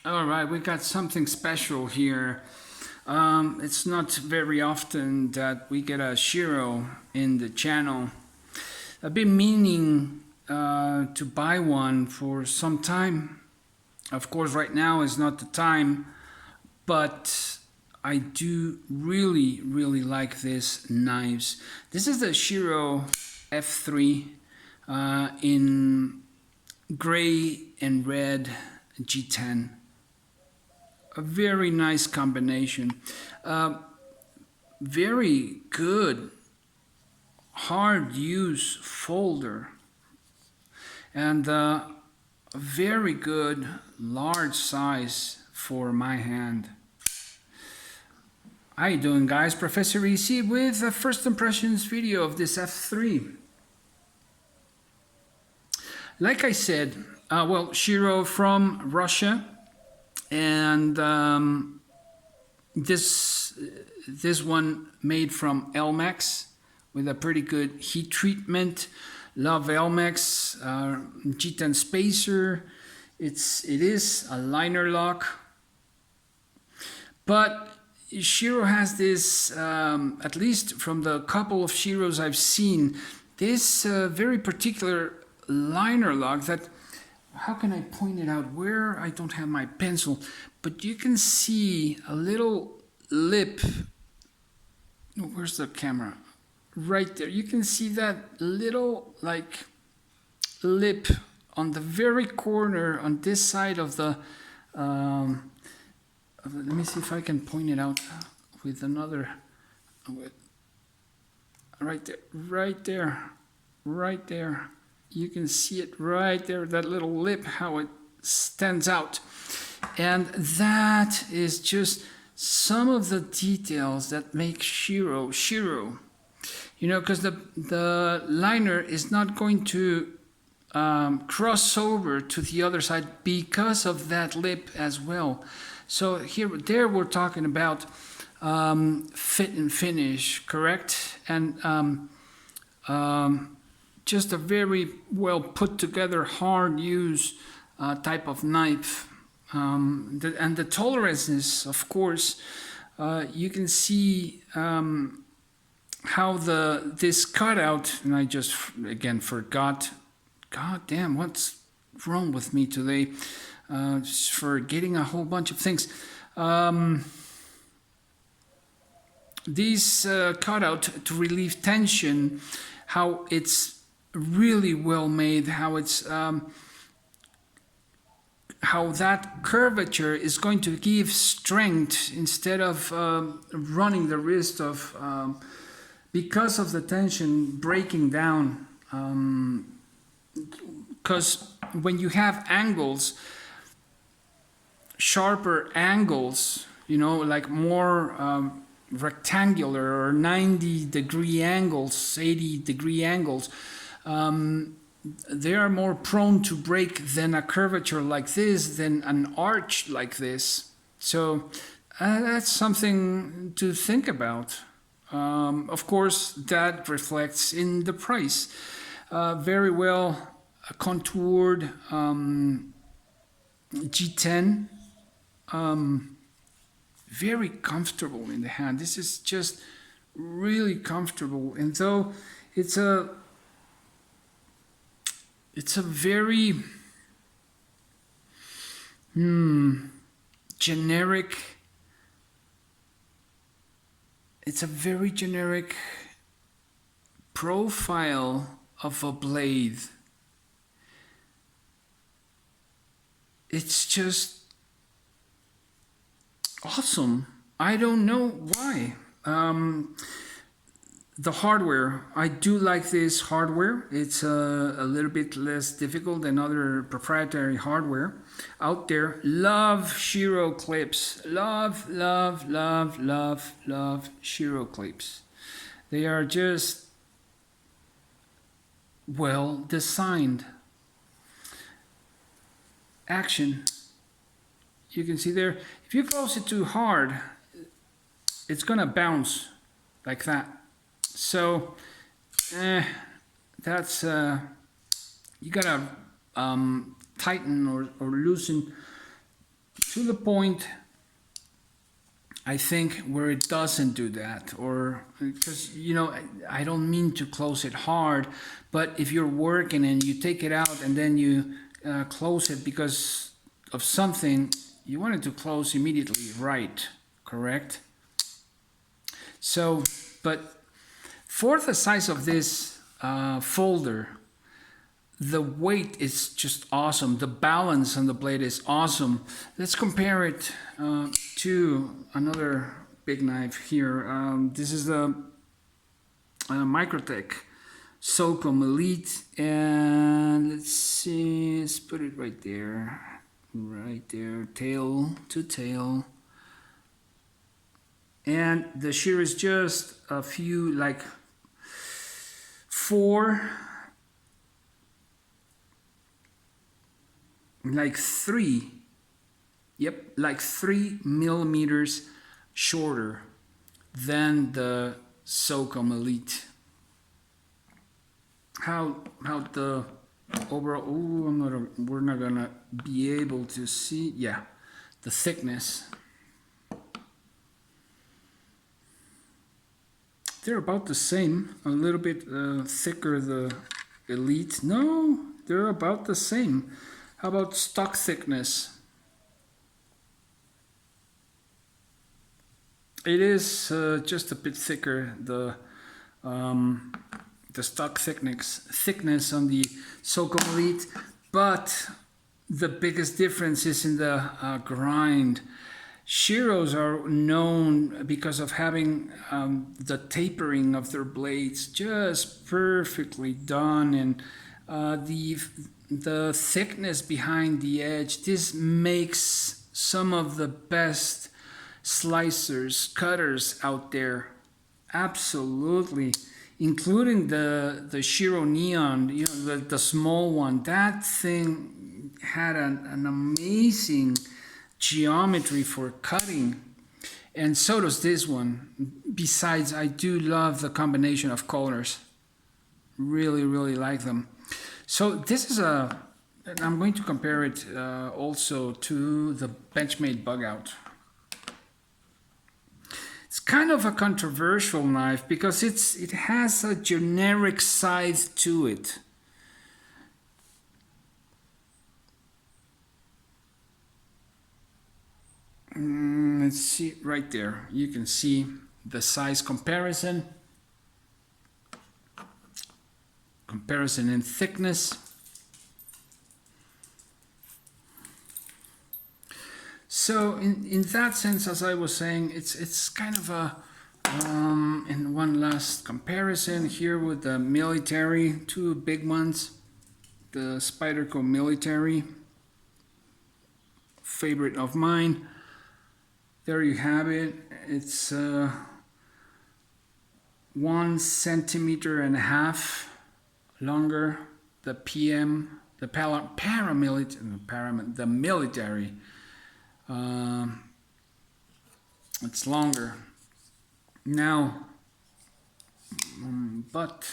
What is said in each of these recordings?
All right, we got something special here. It's not very often that we get a Shiro in the channel. I've been meaning to buy one for some time. Of course, right now is not the time, but I do really like these knives. This is the Shiro F3 in gray and red G10. A very nice combination. Very good hard use folder, and a very good large size for my hand. How you doing, guys? Professor EC with a first impressions video of this F3. Like I said, well, Shiro from Russia, and this one made from Elmex with a pretty good heat treatment. Love Elmex G10 spacer. It is a liner lock, but Shiro has this, at least from the couple of Shiros I've seen, this very particular liner lock that, how can I point it out? Where I don't have my pencil, but you can see a little lip. Where's the camera? Right there. You can see that little like lip on the very corner on this side of the let me see if I can point it out with another, right there, right there, right there. You can see it right there, that little lip, how it stands out. And that is just some of the details that make Shiro. You know, because the liner is not going to cross over to the other side because of that lip as well. So there we're talking about fit and finish, correct? And just a very well put together, hard use type of knife. And the tolerances, of course, you can see how this cutout, and I just again forgot. God damn, what's wrong with me today? Just forgetting a whole bunch of things. These cutout to relieve tension, how it's really well made, how it's how that curvature is going to give strength instead of running the risk of because of the tension breaking down. Because when you have angles, sharper angles, you know, like more rectangular or 90-degree angles, 80-degree angles, they are more prone to break than a curvature like this, than an arch like this. So that's something to think about. Of course, that reflects in the price. Very well contoured G10. Very comfortable in the hand. This is just really comfortable. And though it's a very generic, it's a very generic profile of a blade. It's just awesome. I don't know why. The hardware, I do like this hardware. It's a little bit less difficult than other proprietary hardware out there. Love Shiro clips. Love Shiro clips. They are just well designed. Action. You can see there, if you close it too hard, it's gonna bounce like that. So that's you gotta tighten or loosen to the point, I think, where it doesn't do that. Or because, you know, I don't mean to close it hard, but if you're working and you take it out and then you close it because of something, you want it to close immediately, right? Correct? So, but for the size of this folder, the weight is just awesome. The balance on the blade is awesome. Let's compare it to another big knife here. This is the Microtech Solcom Elite, and let's see, let's put it right there, tail to tail. And the shear is just a few, like 3 millimeters shorter than the Solcom Elite. How the overall, we're not gonna be able to see, yeah, the thickness. They're about the same, a little bit thicker the Elite. No, they're about the same. How about stock thickness? It is just a bit thicker, the stock thickness on the Solcom Elite, but the biggest difference is in the grind. Shiros are known because of having the tapering of their blades just perfectly done, and the thickness behind the edge. This makes some of the best slicers, cutters out there. Absolutely. Including the Shiro Neon, you know, the small one. That thing had an amazing geometry for cutting, and so does this one. Besides, I do love the combination of colors. Really like them. So this is I'm going to compare it also to the Benchmade Bug Out. It's kind of a controversial knife because it has a generic size to it. Let's see right there. You can see the size comparison in thickness. So in that sense, as I was saying, it's kind of a and one last comparison here with the military, two big ones, the Spyderco Military, favorite of mine. There you have it. It's 1.5 centimeters longer. The PM, the the military. It's longer. Now, but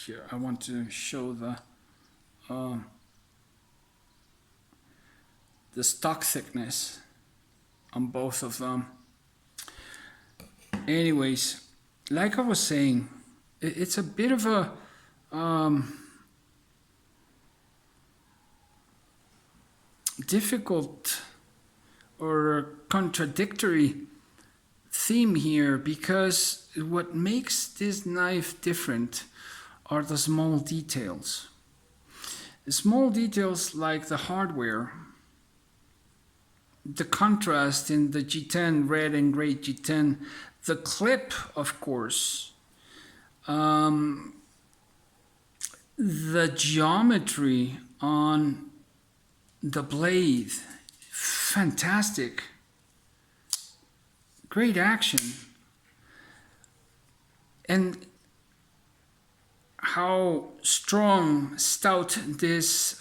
here I want to show the stock thickness on both of them. Anyways, like I was saying, it's a bit of a difficult or contradictory theme here, because what makes this knife different are the small details. The small details like the hardware, the contrast in the G10, red and gray G10, the clip, of course, the geometry on the blade, fantastic, great action, and how strong, stout this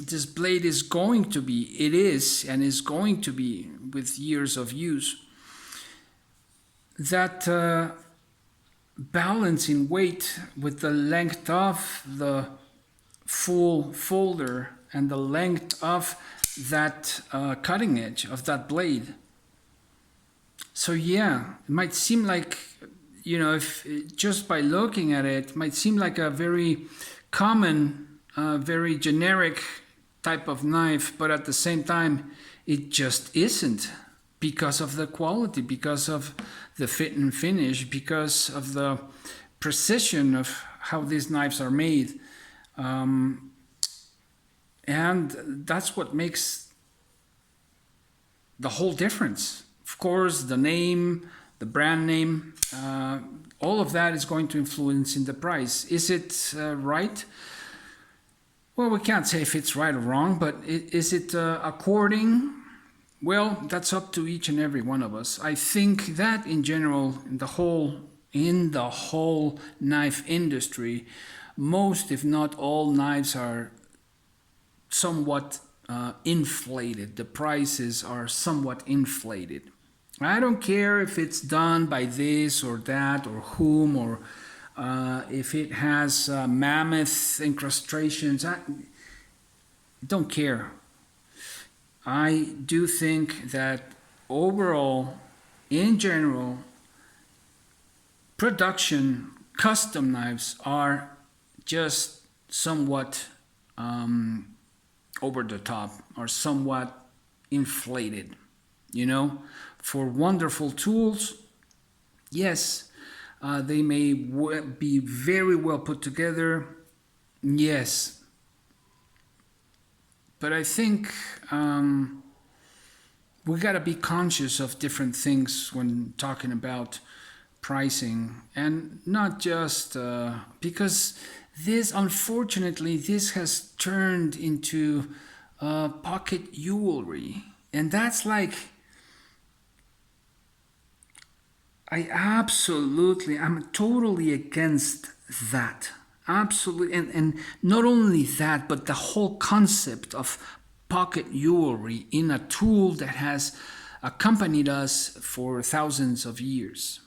this blade is going to be. It is, and is going to be with years of use. That balance in weight with the length of the full folder and the length of that cutting edge of that blade. So yeah, it might seem like, you know, if just by looking at it, might seem like a very common, very generic type of knife, but at the same time, it just isn't, because of the quality, because of the fit and finish, because of the precision of how these knives are made. And that's what makes the whole difference. Of course, the name, the brand name, all of that is going to influence in the price. Is it right? Well, we can't say if it's right or wrong, but is it according? Well, that's up to each and every one of us. I think that in general, in the whole knife industry, most, if not all, knives are somewhat inflated. The prices are somewhat inflated. I don't care if it's done by this or that or whom, or if it has mammoth incrustations. I don't care. I do think that overall, in general, production custom knives are just somewhat over the top, or somewhat inflated. You know, for wonderful tools, yes, they may be very well put together, yes. But I think we got to be conscious of different things when talking about pricing, and not just because this, unfortunately, this has turned into pocket jewelry, and that's like, I'm totally against that. Absolutely. And not only that, but the whole concept of pocket jewelry in a tool that has accompanied us for thousands of years.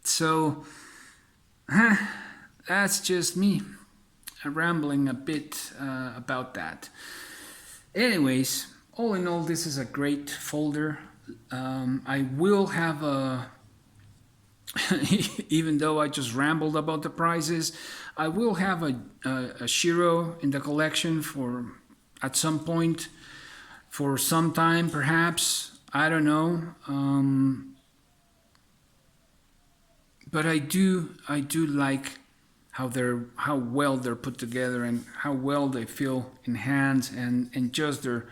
So that's just me rambling a bit about that. Anyways, all in all, this is a great folder. I will have a even though I just rambled about the prices, I will have a Shiro in the collection for at some point, for some time perhaps. I don't know. But I do like how well they're put together, and how well they feel in hands, and just their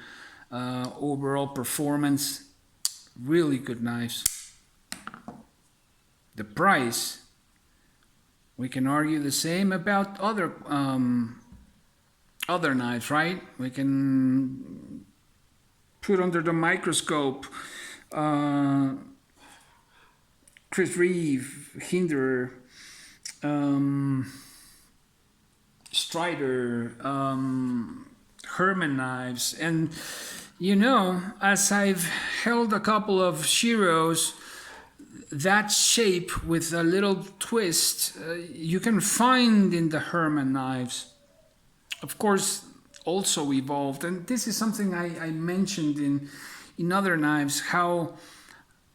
overall performance. Really good knives. The price, we can argue the same about other knives, right? We can put under the microscope Chris Reeve, Hinder, Strider, Herman knives, and you know, as I've held a couple of Shiros, that shape with a little twist you can find in the Herman knives. Of course, also evolved, and this is something I mentioned in other knives, how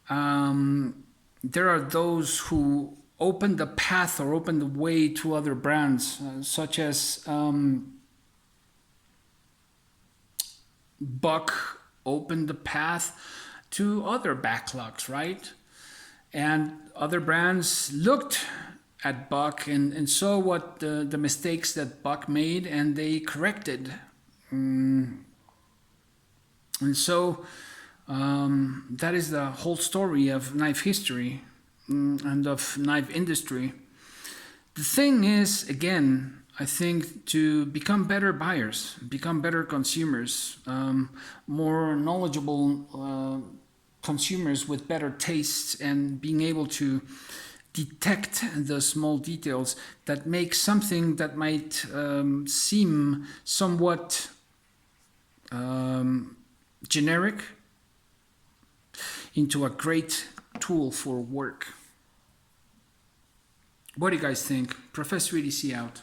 there are those who open the path or open the way to other brands, such as Buck opened the path to other backlocks, right? And other brands looked at Buck and saw what the mistakes that Buck made, and they corrected. And so that is the whole story of knife history and of knife industry. The thing is, again, I think, to become better buyers, become better consumers, more knowledgeable consumers with better tastes, and being able to detect the small details that make something that might seem somewhat generic into a great tool for work. What do you guys think? Professor EDC out.